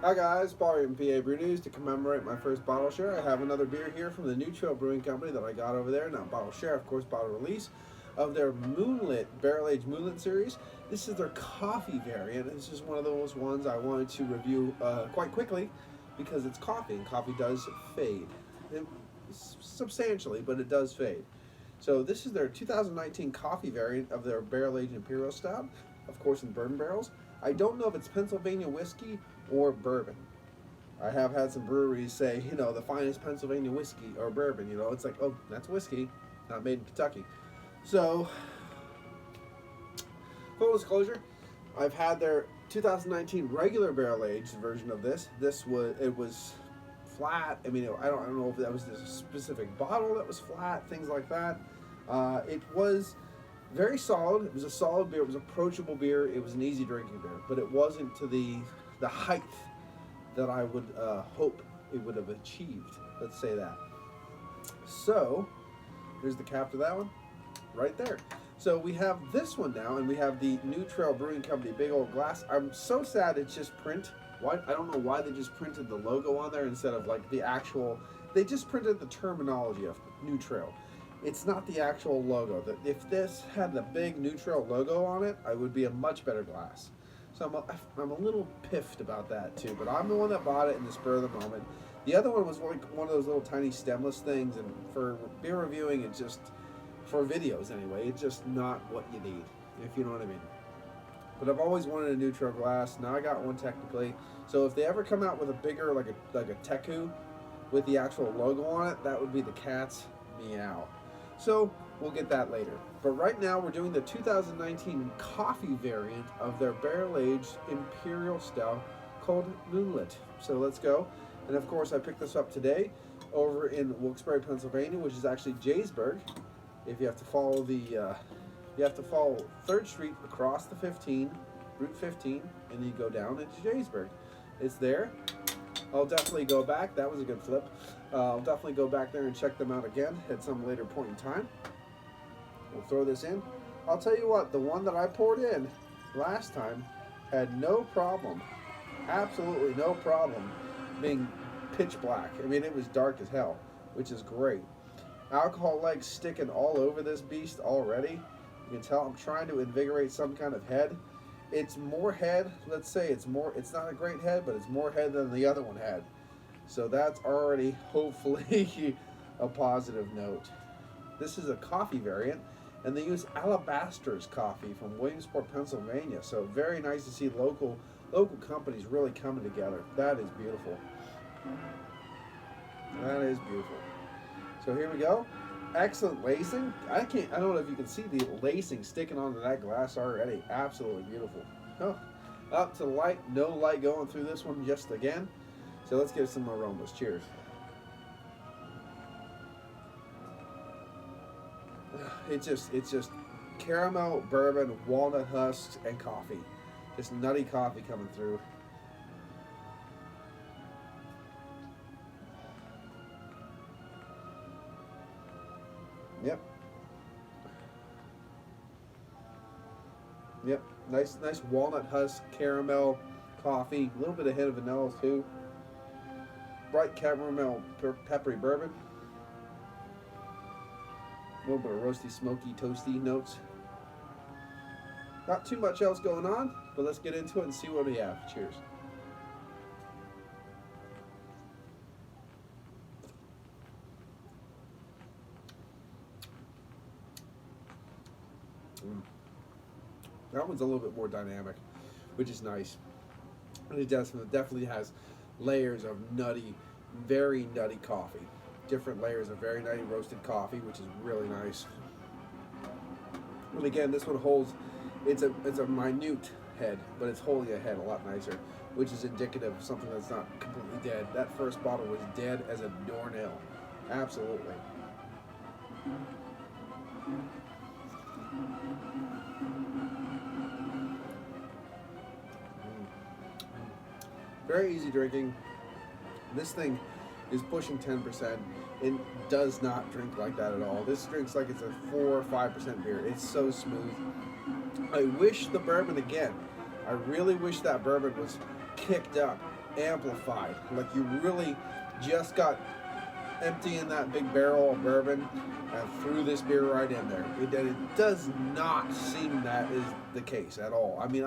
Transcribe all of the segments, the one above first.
Hi guys, Paul from PABrewNews. To commemorate my first bottle share, I have another beer here from the New Trail Brewing Company that I got over there. Not bottle share, of course, bottle release of their Moonlit, barrel-aged Moonlit series. This is their coffee variant. This is one of those ones I wanted to review quite quickly because it's coffee, and coffee does fade. Substantially, but it does fade. So this is their 2019 coffee variant of their barrel-aged Imperial Stout, of course in bourbon barrels. I don't know if it's Pennsylvania whiskey or bourbon. I have had some breweries say, you know, the finest Pennsylvania whiskey or bourbon. You know, it's like, oh, that's whiskey, not made in Kentucky. So, full disclosure, I've had their 2019 regular barrel-aged version of this. It was flat. I mean, I don't know if that was a specific bottle that was flat, things like that. It was very solid. It was a solid beer. It was approachable beer. It was an easy drinking beer, but it wasn't to the height that I would hope it would have achieved. Let's say that. So here's the cap to that one, right there. So we have this one now, and we have the New Trail Brewing Company big old glass. I'm so sad it's just print. Why? I don't know why they just printed the logo on there instead of like the actual. They just printed the terminology of New Trail. It's not the actual logo. If this had the big New Trail logo on it, I would be a much better glass. So I'm a little piffed about that too, but I'm the one that bought it in the spur of the moment. The other one was like one of those little tiny stemless things, and for beer reviewing, it just, for videos anyway, it's just not what you need, if you know what I mean. But I've always wanted a New Trail glass. Now I got one technically. So if they ever come out with a bigger, like a Teku with the actual logo on it, that would be the cat's meow. So we'll get that later. But right now we're doing the 2019 coffee variant of their barrel-aged Imperial Stout called Moonlit. So let's go. And of course I picked this up today over in Wilkes-Barre, Pennsylvania, which is actually Jaysburg. If you have to follow you have to follow 3rd Street across the 15, Route 15, and you go down into Jaysburg. It's there. I'll definitely go back. That was a good flip. I'll definitely go back there and check them out again at some later point in time. We'll throw this in. I'll tell you what, the one that I poured in last time had no problem, absolutely no problem being pitch black. I mean, it was dark as hell, which is great. Alcohol legs sticking all over this beast already. You can tell I'm trying to invigorate some kind of head. It's more head, let's say it's not a great head, but it's more head than the other one had. So that's already hopefully a positive note. This is a coffee variant, and they use Alabaster's coffee from Williamsport, Pennsylvania. So very nice to see local companies really coming together. That is beautiful. That is beautiful. So here we go. Excellent lacing. I don't know if you can see the lacing sticking onto that glass already. Absolutely beautiful. Oh, up to the light. No light going through this one just again. So let's get some aromas. Cheers. It's just caramel, bourbon, walnut husks, and coffee. Just nutty coffee coming through. Yep. Nice walnut husk, caramel, coffee, a little bit of hint of vanilla too. Bright caramel, peppery bourbon. A little bit of roasty, smoky, toasty notes. Not too much else going on, but let's get into it and see what we have. Cheers. That one's a little bit more dynamic, which is nice. And it definitely has layers of nutty, very nutty coffee. Different layers of very nutty roasted coffee, which is really nice. And again, this one holds, it's a minute head, but it's holding a head a lot nicer, which is indicative of something that's not completely dead. That first bottle was dead as a doornail. Absolutely. Very easy drinking. This thing is pushing 10%. It does not drink like that at all. This drinks like it's a 4 or 5% beer. It's so smooth. I wish the bourbon again. I really wish that bourbon was kicked up amplified. Like you really just got emptying that big barrel of bourbon and threw this beer right in there. It does not seem that is the case at all. I mean,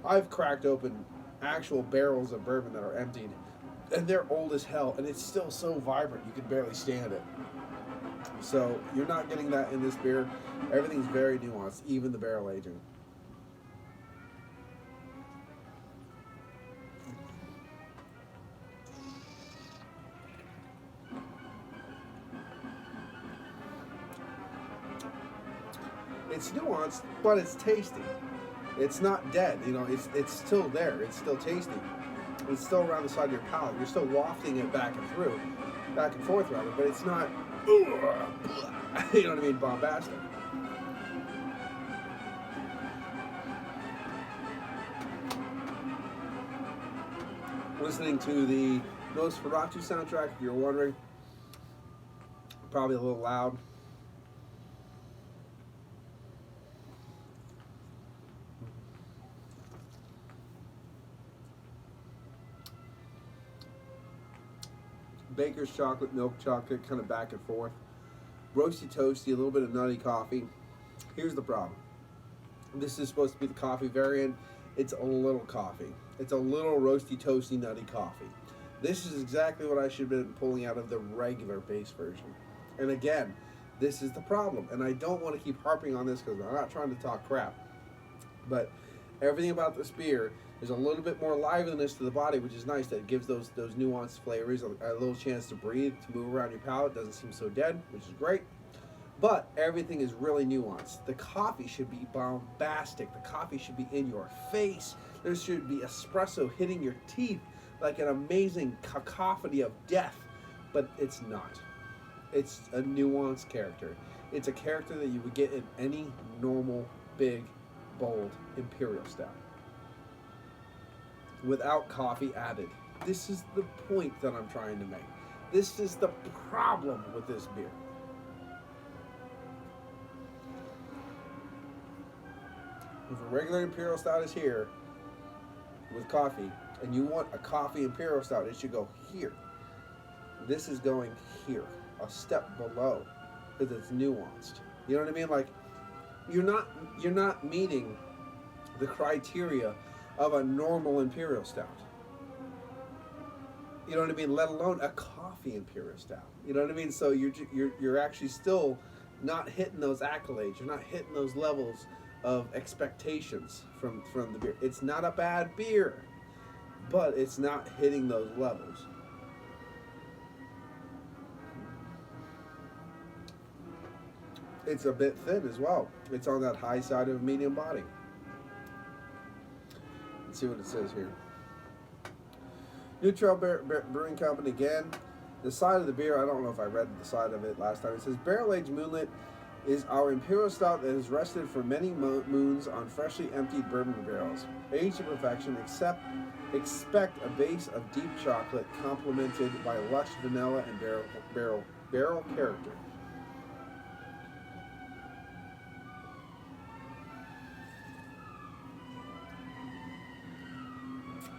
I've cracked open actual barrels of bourbon that are emptied, and they're old as hell, and it's still so vibrant you can barely stand it. So you're not getting that in this beer. Everything's very nuanced, even the barrel aging. It's nuanced, but it's tasty. It's not dead, you know. It's still there. It's still tasty. It's still around the side of your palate. You're still wafting it back and forth rather. But it's not, you know what I mean, bombastic. Listening to the Nosferatu soundtrack, if you're wondering, probably a little loud. Baker's chocolate, milk chocolate, kind of back and forth. Roasty toasty, a little bit of nutty coffee. Here's the problem. This is supposed to be the coffee variant. It's a little coffee. It's a little roasty toasty nutty coffee. This is exactly what I should have been pulling out of the regular base version. And again, this is the problem. And I don't want to keep harping on this because I'm not trying to talk crap. But everything about this beer, there's a little bit more liveliness to the body, which is nice. That gives those nuanced flavors a little chance to breathe, to move around your palate. Doesn't seem so dead, which is great. But everything is really nuanced. The coffee should be bombastic. The coffee should be in your face. There should be espresso hitting your teeth like an amazing cacophony of death. But it's not. It's a nuanced character. It's a character that you would get in any normal, big, bold Imperial Stout, without coffee added. This is the point that I'm trying to make. This is the problem with this beer. If a regular Imperial Stout is here with coffee, and you want a coffee Imperial Stout, it should go here. This is going here, a step below, because it's nuanced. You know what I mean? Like, you're not meeting the criteria of a normal Imperial Stout. You know what I mean? Let alone a coffee Imperial Stout. You know what I mean? So you're actually still not hitting those accolades. You're not hitting those levels of expectations from the beer. It's not a bad beer, but it's not hitting those levels. It's a bit thin as well. It's on that high side of medium body. Let's see what it says here. Neutral Brewing Company again. The side of the beer, I don't know if I read the side of it last time. It says, barrel-aged Moonlit is our Imperial Stout that has rested for many moons on freshly emptied bourbon barrels. Aged to perfection, expect a base of deep chocolate complemented by lush vanilla and barrel character.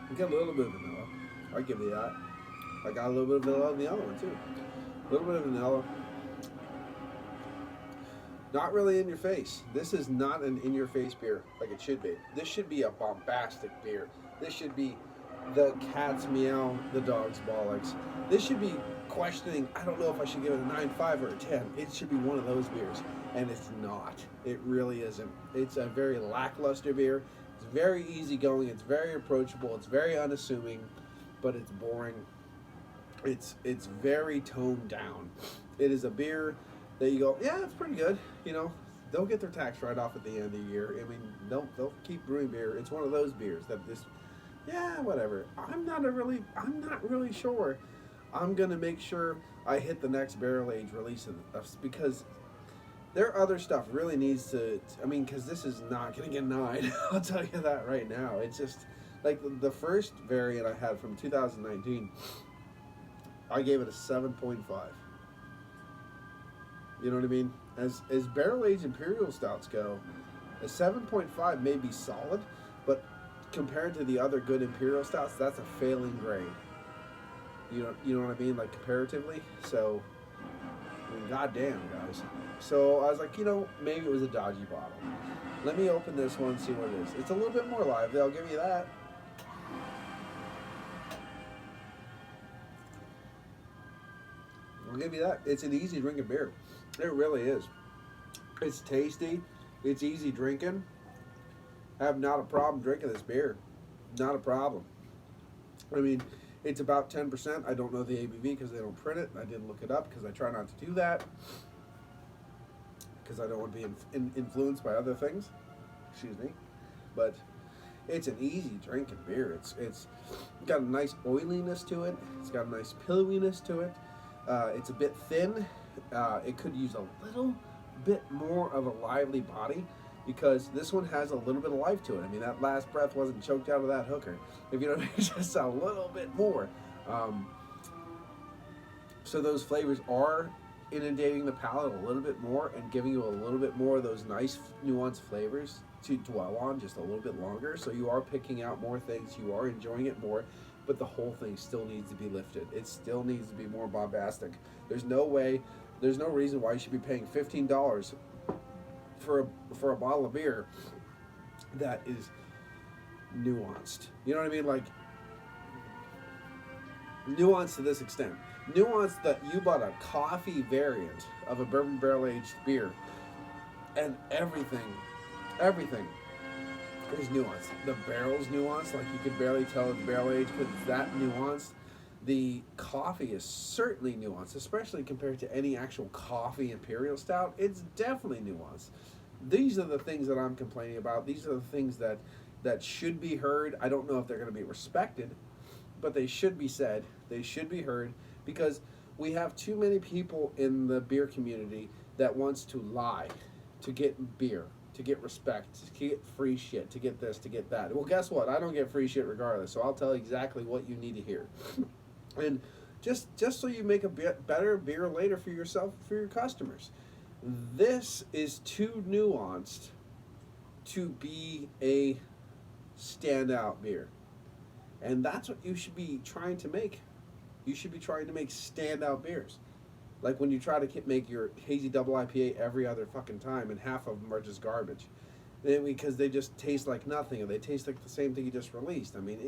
You get a little bit of vanilla. I'll give you that. I got a little bit of vanilla in the other one too. A little bit of vanilla. Not really in your face. This is not an in-your-face beer like it should be. This should be a bombastic beer. This should be the cat's meow, the dog's bollocks. This should be questioning, I don't know if I should give it a 9.5 or a 10. It should be one of those beers. And it's not. It really isn't. It's a very lackluster beer. It's very easygoing. It's very approachable. It's very unassuming, but it's boring. It's very toned down. It is a beer that you go, yeah, it's pretty good. You know, they'll get their tax write-off at the end of the year. I mean, they'll keep brewing beer. It's one of those beers that this, yeah, whatever. I'm not really sure. I'm gonna make sure I hit the next barrel age release of this, because their other stuff really needs to. I mean, because this is not gonna get 9. I'll tell you that right now. It's just like the first variant I had from 2019. I gave it a 7.5. You know what I mean? As barrel-aged Imperial Stouts go, a 7.5 may be solid, but compared to the other good Imperial Stouts, that's a failing grade. You know what I mean? Like comparatively. So, I mean, goddamn, guys. So I was like, maybe it was a dodgy bottle. Let me open this one and see what it is. It's a little bit more lively, I'll give you that. I'll give you that. It's an easy drinking beer. It really is. It's tasty. It's easy drinking. I have not a problem drinking this beer. Not a problem. I mean, it's about 10%. I don't know the ABV because they don't print it. I didn't look it up because I try not to do that. Because I don't want to be influenced by other things. Excuse me. But it's an easy drinking beer. It's got a nice oiliness to it. It's got a nice pillowiness to it. It's a bit thin. It could use a little bit more of a lively body because this one has a little bit of life to it. I mean, that last breath wasn't choked out of that hooker. If you know what I mean, just a little bit more. So those flavors are inundating the palate a little bit more and giving you a little bit more of those nice nuanced flavors to dwell on just a little bit longer. So you are picking out more things, you are enjoying it more, but the whole thing still needs to be lifted. It still needs to be more bombastic. There's no reason why you should be paying $15 for a bottle of beer that is nuanced. You know what I mean? Like, nuanced to this extent. Nuanced that you bought a coffee variant of a bourbon barrel aged beer and everything is nuanced. The barrel's nuanced, like you could barely tell it's barrel aged because it's that nuanced. The coffee is certainly nuanced, especially compared to any actual coffee Imperial Stout. It's definitely nuanced. These are the things that I'm complaining about. These are the things that should be heard. I don't know if they're going to be respected, but they should be said. They should be heard because we have too many people in the beer community that wants to lie to get beer, to get respect, to get free shit, to get this, to get that. Well, guess what? I don't get free shit regardless, so I'll tell you exactly what you need to hear. And just so you make a better beer later for yourself, for your customers. This is too nuanced to be a standout beer. And that's what you should be trying to make. You should be trying to make standout beers. Like when you try to make your hazy double IPA every other fucking time and half of them are just garbage. Because they just taste like nothing or they taste like the same thing you just released. I mean,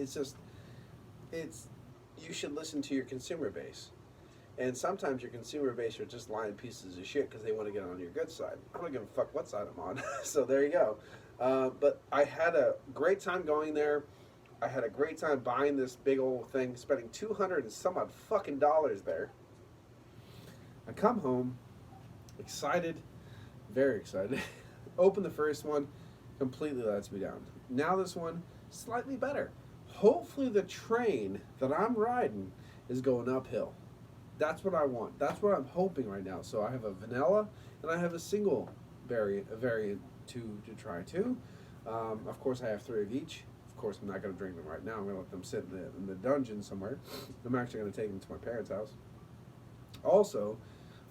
you should listen to your consumer base. And sometimes your consumer base are just lying pieces of shit because they want to get on your good side. I don't give a fuck what side I'm on. So there you go. But I had a great time going there. I had a great time buying this big old thing, spending $200 and some odd fucking dollars there. I come home, excited, very excited. Open the first one, completely lets me down. Now this one, slightly better. Hopefully the train that I'm riding is going uphill. That's what I want. That's what I'm hoping right now. So I have a vanilla and I have a single variant to try too. Of course I have 3 of each. Of course I'm not going to drink them right now. I'm going to let them sit in the dungeon somewhere. I'm actually going to take them to my parents' house. Also,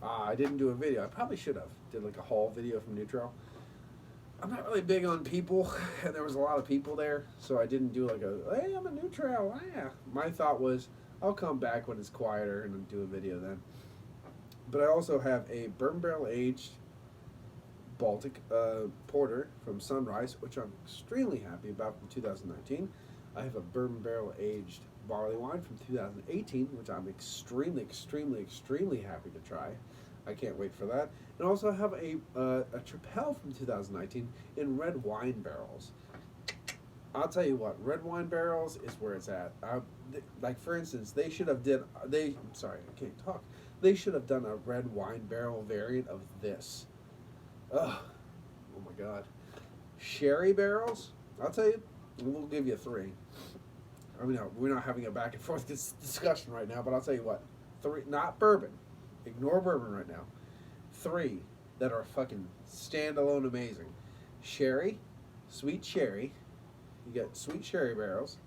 I didn't do a video. I probably should have. Did like a haul video from Neutral. I'm not really big on people, and there was a lot of people there, so I didn't do like hey, I'm a Neutral, yeah. My thought was, I'll come back when it's quieter and do a video then. But I also have a bourbon barrel aged Baltic porter from Sunrise, which I'm extremely happy about from 2019. I have a bourbon barrel aged barley wine from 2018, which I'm extremely happy to try. I can't wait for that. And also have a Tripel from 2019 in red wine barrels. I'll tell you what, red wine barrels is where it's at. Like for instance, they should have done a red wine barrel variant of this. Ugh, oh my god. Sherry barrels, I'll tell you, we'll give you 3. I mean, we're not having a back and forth discussion right now, but I'll tell you what, 3, not bourbon. Ignore bourbon right now. 3 that are fucking standalone amazing. Sherry, sweet sherry. You get sweet sherry barrels,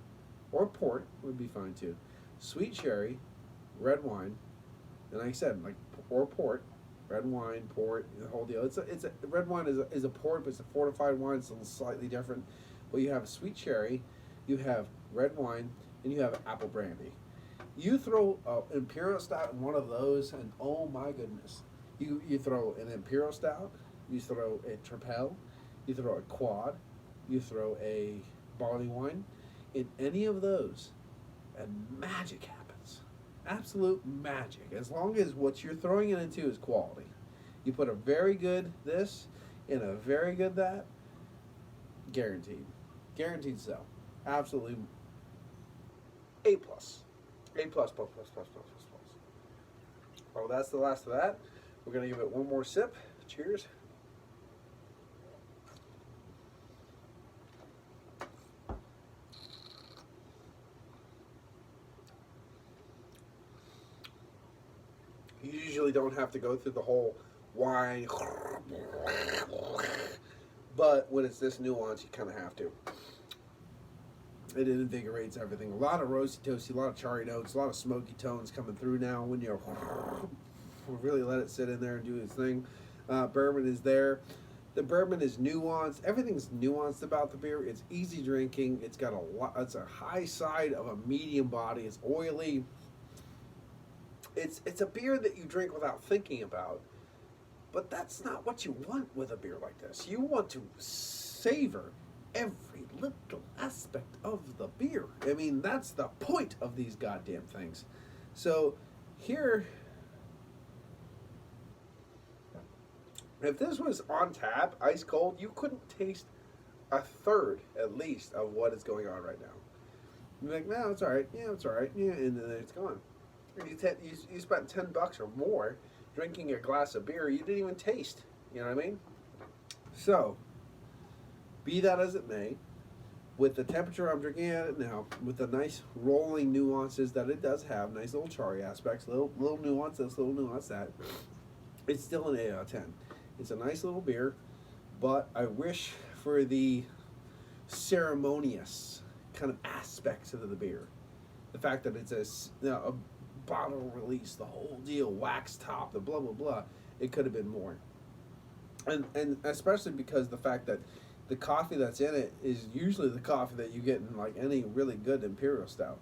or port would be fine too. Sweet sherry, red wine, and like I said, like or port, red wine, port, the whole deal. It's a red wine is a port, but it's a fortified wine. It's a little slightly different. But you have sweet sherry, you have red wine, and you have apple brandy. You throw an Imperial Stout in one of those, and oh my goodness. You throw an Imperial Stout, you throw a Tripel, you throw a Quad, you throw a barley wine. In any of those, and magic happens. Absolute magic. As long as what you're throwing it into is quality. You put a very good this in a very good that, guaranteed. Guaranteed sell. Absolutely A plus. A plus plus plus plus plus plus plus. Oh, that's the last of that. We're gonna give it one more sip. Cheers. You usually don't have to go through the whole wine, but when it's this nuance, you kind of have to. It invigorates everything. A lot of roasty toasty, a lot of charry notes, a lot of smoky tones coming through now when you really let it sit in there and do its thing. Bourbon is there. The bourbon is nuanced. Everything's nuanced about the beer. It's easy drinking. It's got a lot. It's a high side of a medium body. It's oily. It's a beer that you drink without thinking about. But that's not what you want with a beer like this. You want to savor every little aspect of the beer. I mean, that's the point of these goddamn things. So here, if this was on tap, ice cold, you couldn't taste a third at least of what is going on right now. You're like, no, it's all right. Yeah, it's all right. Yeah, and then it's gone. You spent $10 or more drinking a glass of beer you didn't even taste. You know what I mean? So, be that as it may, with the temperature I'm drinking at it now, with the nice rolling nuances that it does have, nice little charry aspects, little nuance this, little nuance that, it's still an 8 out of 10. It's a nice little beer, but I wish for the ceremonious kind of aspects of the beer. The fact that it's a bottle release, the whole deal, wax top, the blah blah blah. It could have been more, and especially because the fact that the coffee that's in it is usually the coffee that you get in like any really good Imperial Stout,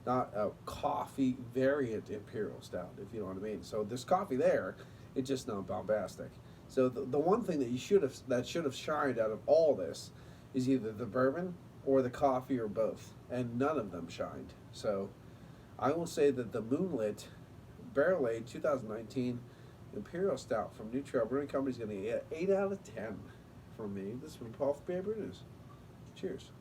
not a coffee variant Imperial Stout, if you know what I mean. So this coffee there, it's just not bombastic. So the one thing that should have shined out of all this is either the bourbon or the coffee or both, and none of them shined. So I will say that the Moonlit Barrel Aged 2019 Imperial Stout from New Trail Brewing Company is going to get 8 out of 10 from me. This is from Paul for PABrewNews. Cheers.